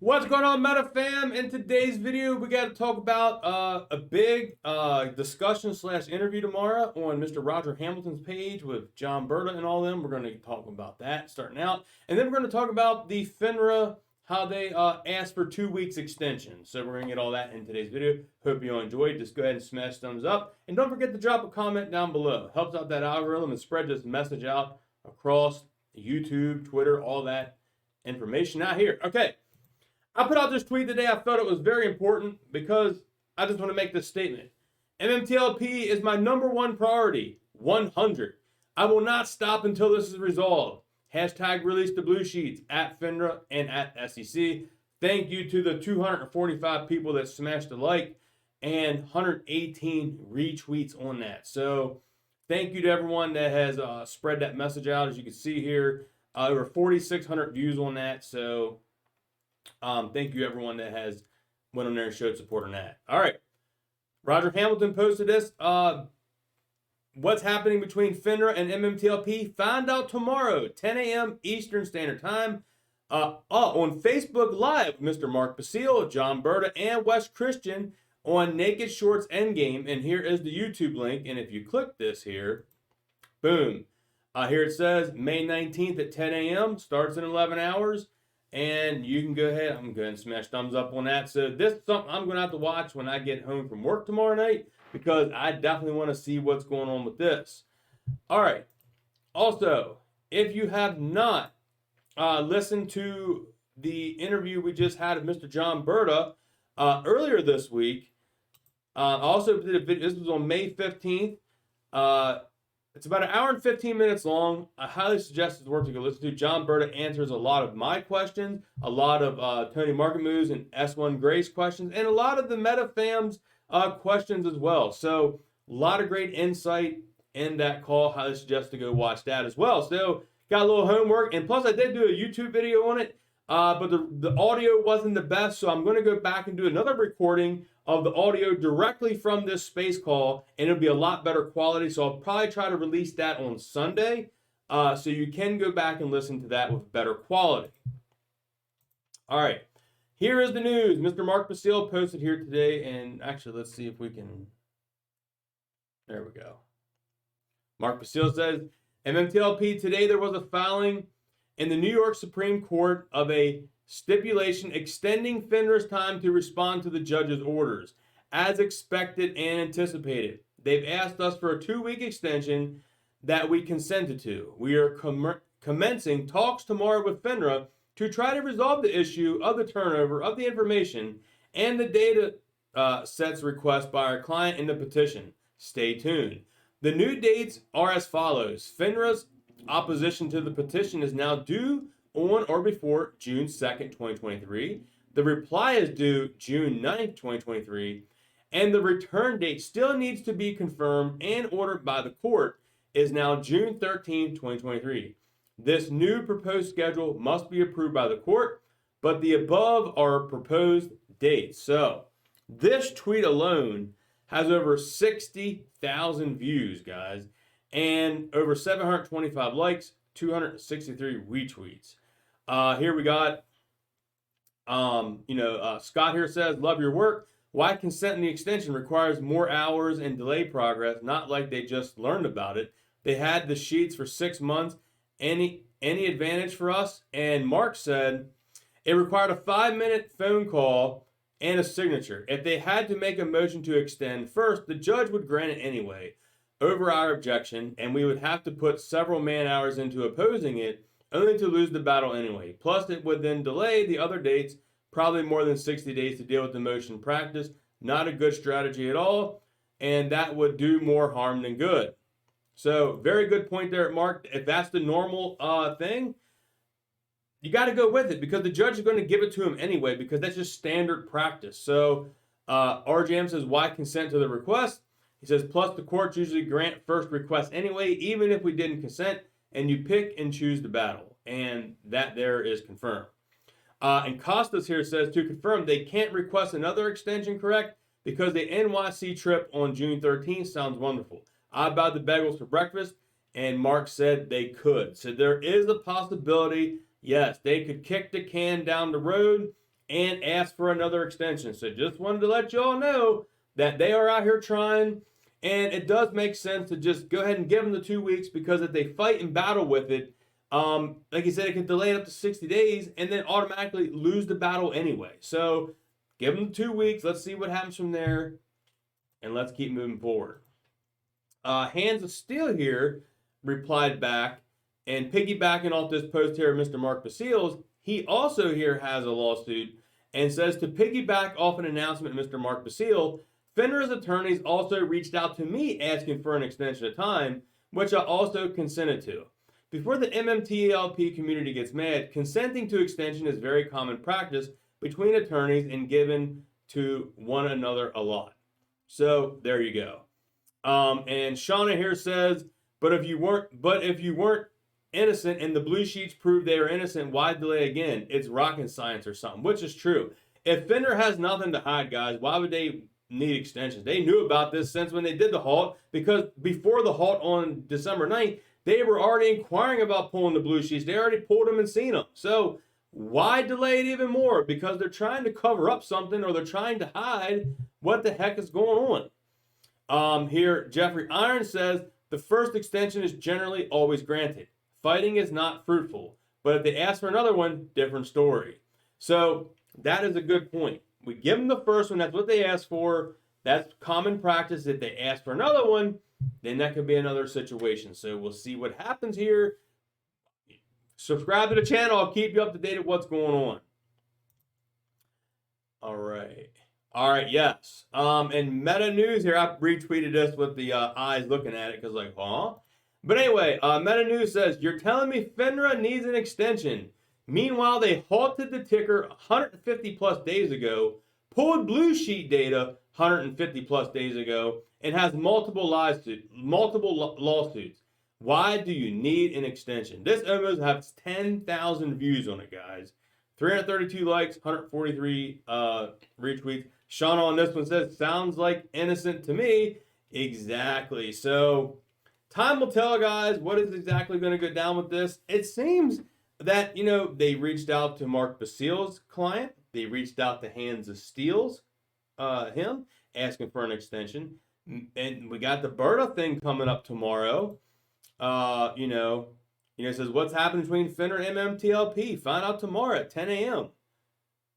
What's going on, Meta fam? In today's video, we got to talk about a big discussion slash interview tomorrow on Mr. Roger Hamilton's page with John Brda and all them. We're going to talk about that starting out. And then we're going to talk about the Finra, how they asked for 2 weeks extension. So we're going to get all that in today's video. Hope you all enjoyed. Just go ahead and smash thumbs up. And don't forget to drop a comment down below. It helps out that algorithm and spread this message out across YouTube, Twitter, all that information out here. Okay. I put out this tweet today. I felt it was very important because I just want to make this statement. MMTLP is my #1 priority, 100. I will not stop until this is resolved. Hashtag release the blue sheets at FINRA and at SEC. Thank you to the 245 people that smashed the like and 118 retweets on that. So thank you to everyone that has spread that message out. As you can see here, over 4,600 views on that. So thank you everyone that has went on there and showed support on that. All right. Roger Hamilton posted this. What's happening between FINRA and MMTLP? Find out tomorrow, 10 a.m. Eastern Standard Time. On Facebook Live, Mr. Mark Basile, John Brda, and Wes Christian on Naked Shorts Endgame. And here is the YouTube link. And if you click this here, boom. Here it says May 19th at 10 a.m. Starts in 11 hours. And you can go ahead. I'm going to go ahead and smash thumbs up on that. So this is something I'm going to have to watch when I get home from work tomorrow night because I definitely want to see what's going on with this. All right. Also, if you have not listened to the interview we just had of Mr. John Brda earlier this week, I also did a video. This was on May 15th. It's about an hour and 15 minutes long. I highly suggest it's worth to go listen to. John Brda answers a lot of my questions, a lot of Tony Market Moves and S1 Grace questions, and a lot of the Meta fams questions as well. So a lot of great insight in that call. Highly suggest to go watch that as well. So got a little homework, and plus I did do a YouTube video on it, but the audio wasn't the best, so I'm going to go back and do another recording of the audio directly from this space call, and it'll be a lot better quality. So I'll probably try to release that on Sunday, so you can go back and listen to that with better quality. All right, here is the news. Mr. Mark Basile posted here today, and actually, let's see if we can. There we go. Mark Basile says, MMTLP, today there was a filing in the New York Supreme Court of a stipulation extending FINRA's time to respond to the judge's orders. As expected and anticipated, they've asked us for a 2-week extension that we consented to. We are commencing talks tomorrow with FINRA to try to resolve the issue of the turnover of the information and the data sets request by our client in the petition. Stay tuned. The new dates are as follows. FINRA's opposition to the petition is now due on or before June 2nd, 2023. The reply is due June 9th, 2023. And the return date still needs to be confirmed and ordered by the court is now June 13th, 2023. This new proposed schedule must be approved by the court, but the above are proposed dates. So this tweet alone has over 60,000 views, guys, and over 725 likes, 263 retweets. Here we got, Scott here says, love your work. Why consent in the extension requires more hours and delay progress, not like they just learned about it. They had the sheets for 6 months. Any advantage for us? And Mark said, it required a 5-minute phone call and a signature. If they had to make a motion to extend first, the judge would grant it anyway over our objection, and we would have to put several man hours into opposing it, only to lose the battle anyway. Plus, it would then delay the other dates, probably more than 60 days to deal with the motion practice. Not a good strategy at all, and that would do more harm than good. So, very good point there, Mark. If that's the normal thing, you got to go with it because the judge is going to give it to him anyway because that's just standard practice. So, RJM says, why consent to the request? He says, plus the courts usually grant first request anyway, even if we didn't consent, and you pick and choose the battle. And that there is confirmed. And Costas here says, to confirm, they can't request another extension, correct? Because the NYC trip on June 13th sounds wonderful. I bought the bagels for breakfast, and Mark said they could. So there is a possibility, yes, they could kick the can down the road and ask for another extension. So just wanted to let you all know that they are out here trying, and it does make sense to just go ahead and give them the 2 weeks, because if they fight and battle with it, like I said, it could delay it up to 60 days and then automatically lose the battle anyway. So give them the 2 weeks. Let's see what happens from there, and let's keep moving forward. Hands of Steel here replied back, and piggybacking off this post here, Mr. Mark Basiles, he also here has a lawsuit and says, to piggyback off an announcement, Mr. Mark Basile, Finra's attorneys also reached out to me asking for an extension of time, which I also consented to. Before the MMTLP community gets mad, consenting to extension is very common practice between attorneys and given to one another a lot. So there you go. And Shauna here says, but if you weren't innocent and the blue sheets prove they are innocent, why delay again? It's rocket science or something, which is true. If Finra has nothing to hide, guys, why would they need extensions? They knew about this since when they did the halt, because before the halt on December 9th, they were already inquiring about pulling the blue sheets. They already pulled them and seen them. So why delay it even more? Because they're trying to cover up something, or they're trying to hide what the heck is going on. Here, Jeffrey Irons says, the first extension is generally always granted. Fighting is not fruitful, but if they ask for another one, different story. So that is a good point. We give them the first one. That's what they asked for. That's common practice. If they ask for another one, then that could be another situation. So we'll see what happens here. Subscribe to the channel. I'll keep you up to date with what's going on. All right, yes. And Meta News here, I retweeted this with the eyes looking at it, because like, huh? But anyway, Meta News says, you're telling me Finra needs an extension. Meanwhile, they halted the ticker 150 plus days ago, pulled blue sheet data 150 plus days ago, and has multiple lawsuits. Why do you need an extension? This almost has 10,000 views on it, guys. 332 likes, 143 retweets. Shauna on this one says, sounds like innocent to me. Exactly. So time will tell, guys, what is exactly going to go down with this. It seems that, you know, they reached out to Mark Basile's client. They reached out to Hands of Steel's, him, asking for an extension. And we got the Brda thing coming up tomorrow. It says, what's happening between Finra and MMTLP? Find out tomorrow at 10 a.m.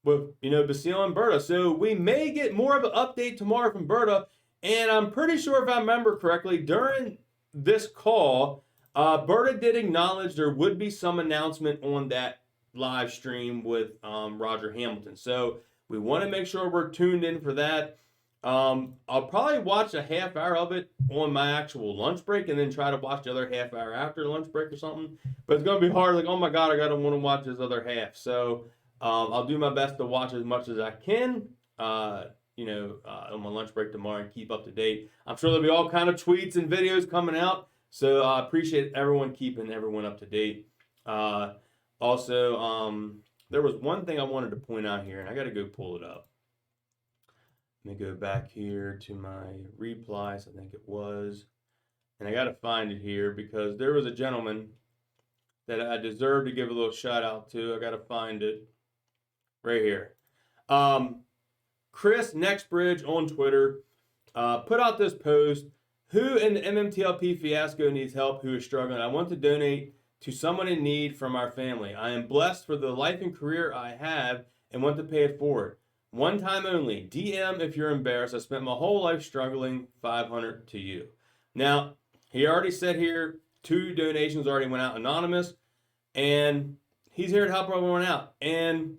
with, Basile and Brda. So we may get more of an update tomorrow from Brda. And I'm pretty sure, if I remember correctly, during this call, Brda did acknowledge there would be some announcement on that live stream with Roger Hamilton. So we want to make sure we're tuned in for that. I'll probably watch a half hour of it on my actual lunch break, and then try to watch the other half hour after lunch break or something. But it's going to be hard. Like, oh my God, I got to want to watch this other half. So I'll do my best to watch as much as I can, on my lunch break tomorrow, and keep up to date. I'm sure there'll be all kind of tweets and videos coming out. So I appreciate everyone keeping everyone up to date. Also, there was one thing I wanted to point out here, and I got to go pull it up. Let me go back here to my replies, I think it was. And I got to find it here, because there was a gentleman that I deserve to give a little shout out to. I got to find it right here. Chris Nextbridge on Twitter put out this post. Who in the MMTLP fiasco needs help? Who is struggling? I want to donate to someone in need from our family. I am blessed for the life and career I have and want to pay it forward. One time only. DM if you're embarrassed. I spent my whole life struggling. 500 to you. Now, he already said here 2 donations already went out anonymous, and he's here to help everyone out. And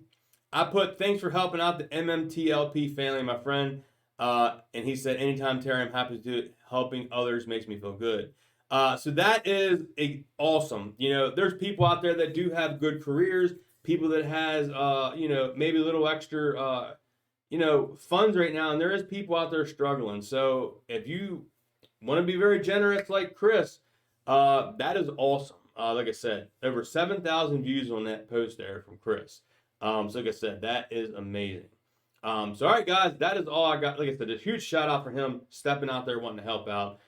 I put, thanks for helping out the MMTLP family, my friend. And he said, anytime, Terry, I'm happy to do it. Helping others makes me feel good. So that is awesome. There's people out there that do have good careers, people that has, maybe a little extra, funds right now. And there is people out there struggling. So if you want to be very generous like Chris, that is awesome. Like I said, over 7,000 views on that post there from Chris. So like I said, that is amazing. All right, guys, that is all I got. Like I said, a huge shout out for him stepping out there, wanting to help out.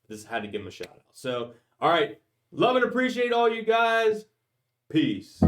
Just had to give him a shout out. So, all right, love and appreciate all you guys. Peace.